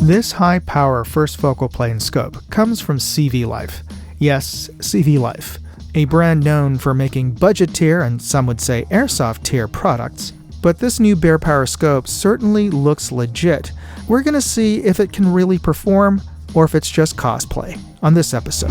This high-power first focal plane scope comes from CVLife. Yes, CVLife, a brand known for making budget-tier and some would say airsoft-tier products. But this new Bearpower scope certainly looks legit. We're going to see if it can really perform or if it's just cosplay on this episode.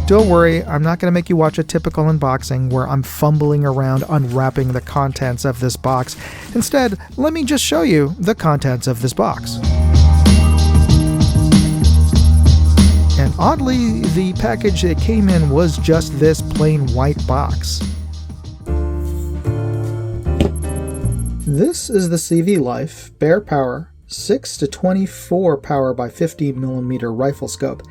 Don't worry, I'm not going to make you watch a typical unboxing where I'm fumbling around unwrapping the contents of this box. Instead, let me just show you the contents of this box. And oddly, the package it came in was just this plain white box. This is the CVLife Bearpower 6-24 power by 50mm rifle scope.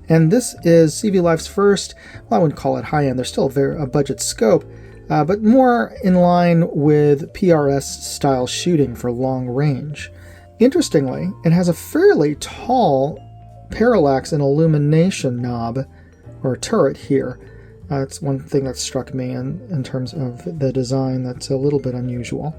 And this is CVLife's first, well, I wouldn't call it high-end, they're still a budget scope, but more in line with PRS-style shooting for long range. Interestingly, it has a fairly tall parallax and illumination knob, or turret here. That's one thing that struck me in terms of the design that's a little bit unusual.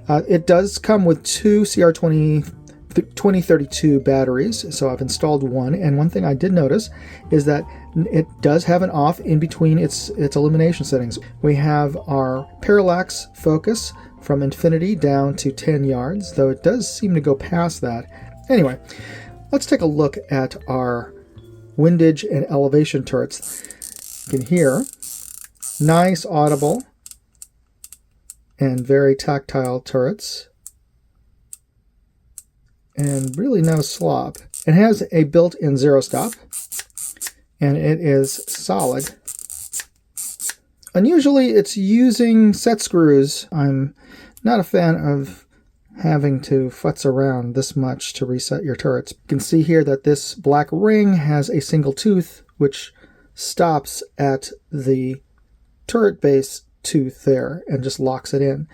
It does come with two CR2032 batteries, so I've installed one, and one thing I did notice is that it does have an off in between its illumination settings. We have our parallax focus from infinity down to 10 yards, though it does seem to go past that. Anyway, let's take a look at our windage and elevation turrets. You can hear nice audible and very tactile turrets. And really no slop. It has a built-in zero stop, and it is solid. Unusually, it's using set screws. I'm not a fan of having to futz around this much to reset your turrets. You can see here that this black ring has a single tooth, which stops at the turret base tooth there and just locks it in.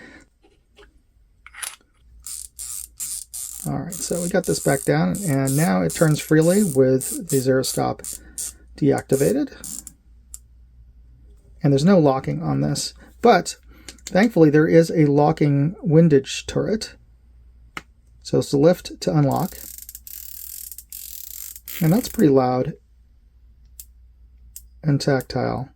Alright, so we got this back down, and now it turns freely with the zero stop deactivated. And there's no locking on this, but thankfully there is a locking windage turret. So it's the lift to unlock. And that's pretty loud and tactile.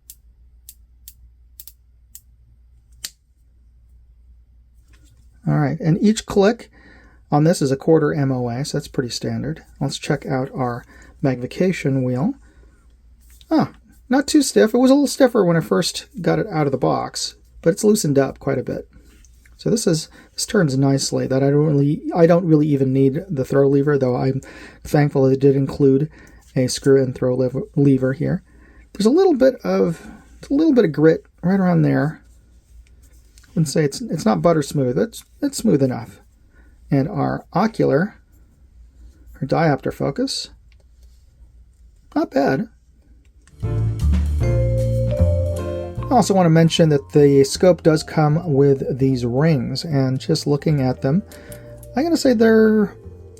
Alright, and each click on this is a quarter MOA, so that's pretty standard. Let's check out our magnification wheel. Not too stiff. It was a little stiffer when I first got it out of the box, but it's loosened up quite a bit. So this turns nicely. That I don't really even need the throw lever, though I'm thankful it did include a screw and throw lever here. There's a little bit of grit right around there. I wouldn't say it's not butter smooth. It's smooth enough. And our ocular, or diopter focus, not bad. I also want to mention that the scope does come with these rings, and just looking at them, I'm going to say they're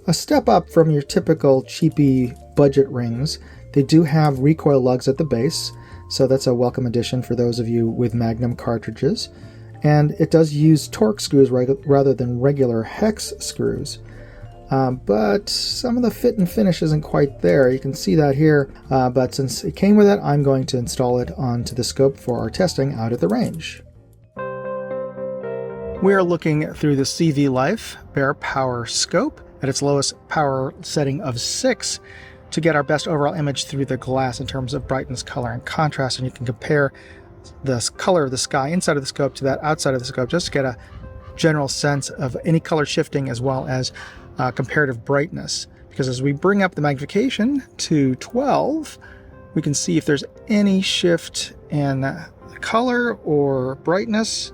a step up from your typical cheapy budget rings. They do have recoil lugs at the base, so that's a welcome addition for those of you with Magnum cartridges. And it does use Torx screws rather than regular hex screws. But some of the fit and finish isn't quite there. You can see that here. But since it came with it, I'm going to install it onto the scope for our testing out at the range. We are looking through the CVLife Bearpower scope at its lowest power setting of 6 to get our best overall image through the glass in terms of brightness, color, and contrast. And you can compare the color of the sky inside of the scope to that outside of the scope, just to get a general sense of any color shifting as well as comparative brightness. Because as we bring up the magnification to 12, we can see if there's any shift in color or brightness.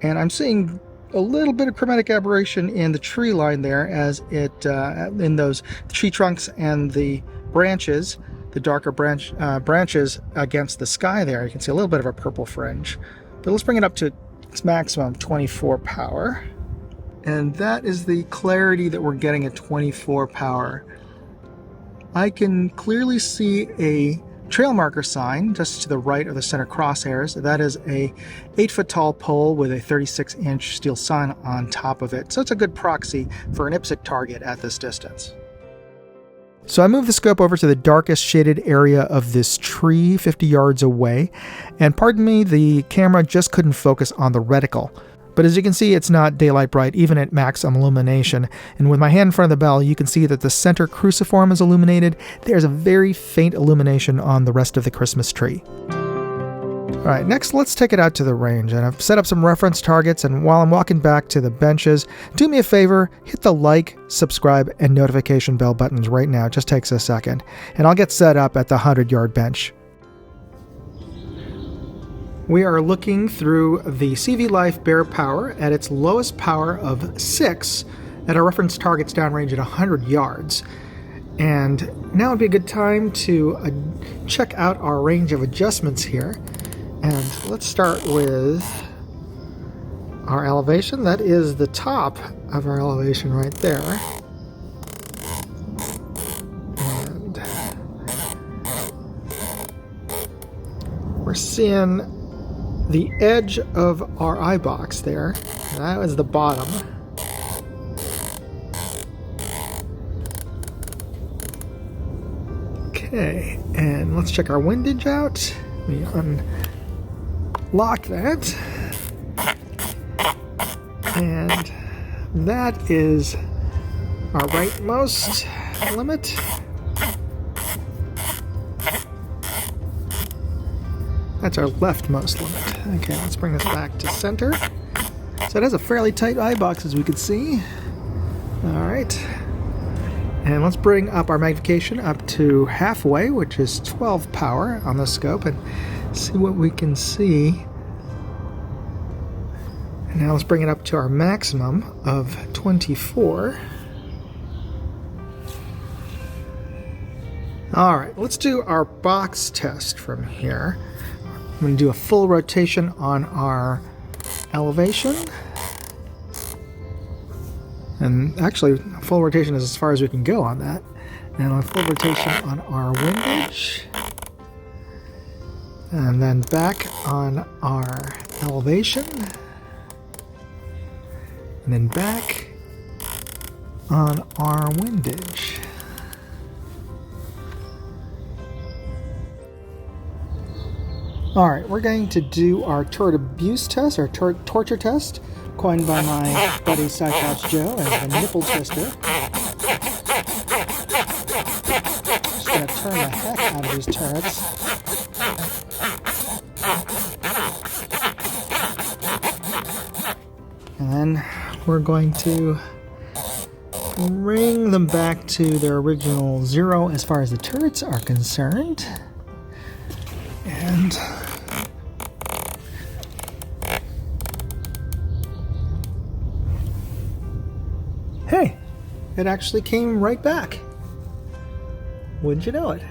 And I'm seeing a little bit of chromatic aberration in the tree line there, as it in those tree trunks and the branches, the darker branches against the sky there. You can see a little bit of a purple fringe. But let's bring it up to its maximum, 24 power. And that is the clarity that we're getting at 24 power. I can clearly see a trail marker sign just to the right of the center crosshairs. That is a 8-foot tall pole with a 36-inch steel sign on top of it, so it's a good proxy for an IPSC target at this distance. So I moved the scope over to the darkest shaded area of this tree 50 yards away, and pardon me, the camera just couldn't focus on the reticle. But as you can see, it's not daylight bright, even at maximum illumination. And with my hand in front of the bell, you can see that the center cruciform is illuminated. There's a very faint illumination on the rest of the Christmas tree. All right, next let's take it out to the range. And I've set up some reference targets, and while I'm walking back to the benches, do me a favor, hit the like, subscribe, and notification bell buttons right now. It just takes a second. And I'll get set up at the 100-yard bench. We are looking through the CVLife Bearpower at its lowest power of 6 at our reference targets downrange at 100 yards. And now would be a good time to check out our range of adjustments here. And let's start with our elevation. That is the top of our elevation right there. And we're seeing the edge of our eye box there. That was the bottom. Okay, and let's check our windage out. We unlock that. And that is our rightmost limit. That's our leftmost limit. Okay, let's bring this back to center. So it has a fairly tight eye box, as we can see. All right. And let's bring up our magnification up to halfway, which is 12 power on the scope, and see what we can see. And now let's bring it up to our maximum of 24. All right, let's do our box test from here. I'm going to do a full rotation on our elevation. And actually, full rotation is as far as we can go on that. And a full rotation on our windage. And then back on our elevation. And then back on our windage. All right, we're going to do our turret abuse test, or torture test, coined by my buddy Cyclops Joe as the nipple twister. Just gonna turn the heck out of these turrets. And then we're going to bring them back to their original 0 as far as the turrets are concerned. And hey, it actually came right back. Wouldn't you know it?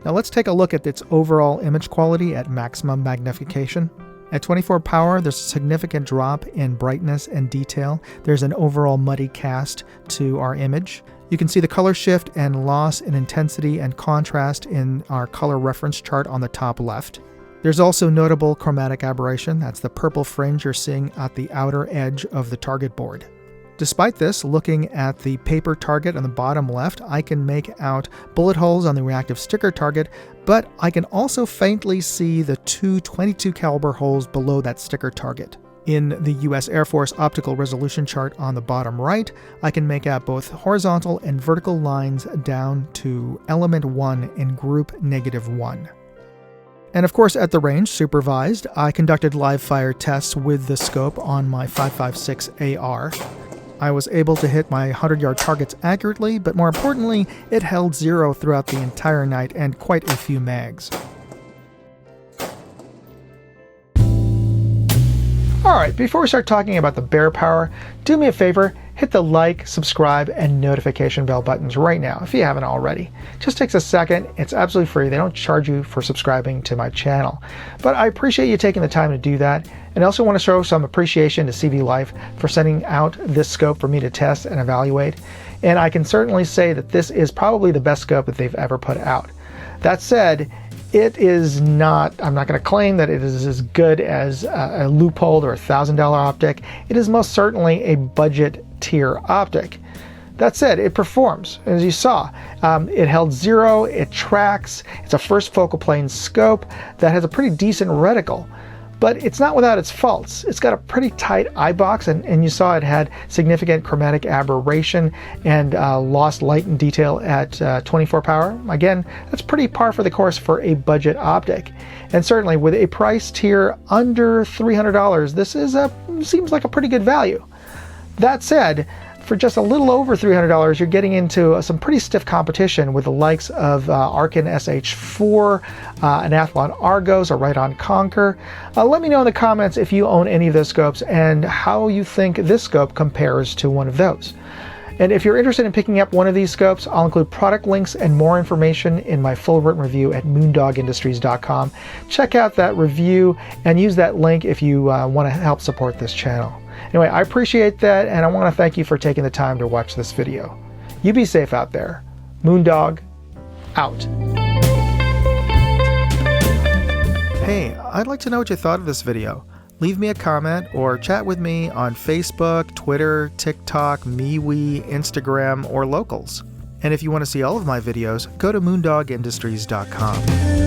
Now let's take a look at its overall image quality at maximum magnification. At 24 power, there's a significant drop in brightness and detail. There's an overall muddy cast to our image. You can see the color shift and loss in intensity and contrast in our color reference chart on the top left. There's also notable chromatic aberration. That's the purple fringe you're seeing at the outer edge of the target board. Despite this, looking at the paper target on the bottom left, I can make out bullet holes on the reactive sticker target, but I can also faintly see the two .22 caliber holes below that sticker target. In the U.S. Air Force optical resolution chart on the bottom right, I can make out both horizontal and vertical lines down to element 1 in group -1. And of course, at the range, supervised, I conducted live fire tests with the scope on my 5.56 AR. I was able to hit my 100-yard targets accurately, but more importantly, it held 0 throughout the entire night and quite a few mags. Alright, before we start talking about the Bearpower, do me a favor, hit the like, subscribe, and notification bell buttons right now if you haven't already. Just takes a second, it's absolutely free, they don't charge you for subscribing to my channel. But I appreciate you taking the time to do that, and I also want to show some appreciation to CVLife for sending out this scope for me to test and evaluate. And I can certainly say that this is probably the best scope that they've ever put out. That said, it is not, I'm not going to claim that it is as good as a Leupold or $1,000 optic. It is most certainly a budget tier optic. That said, it performs, as you saw. It held 0, it tracks, it's a first focal plane scope that has a pretty decent reticle. But it's not without its faults. It's got a pretty tight eye box, and you saw it had significant chromatic aberration and lost light and detail at 24 power. Again, that's pretty par for the course for a budget optic. And certainly with a price tier under $300, this seems like a pretty good value. That said, for just a little over $300, you're getting into some pretty stiff competition with the likes of Arkin SH4, Anathlon Argos, or Right-On Conquer. Let me know in the comments if you own any of those scopes and how you think this scope compares to one of those. And if you're interested in picking up one of these scopes, I'll include product links and more information in my full written review at moondogindustries.com. Check out that review and use that link if you want to help support this channel. Anyway, I appreciate that, and I want to thank you for taking the time to watch this video. You be safe out there. Moondog, out. Hey, I'd like to know what you thought of this video. Leave me a comment or chat with me on Facebook, Twitter, TikTok, MeWe, Instagram, or Locals. And if you want to see all of my videos, go to moondogindustries.com.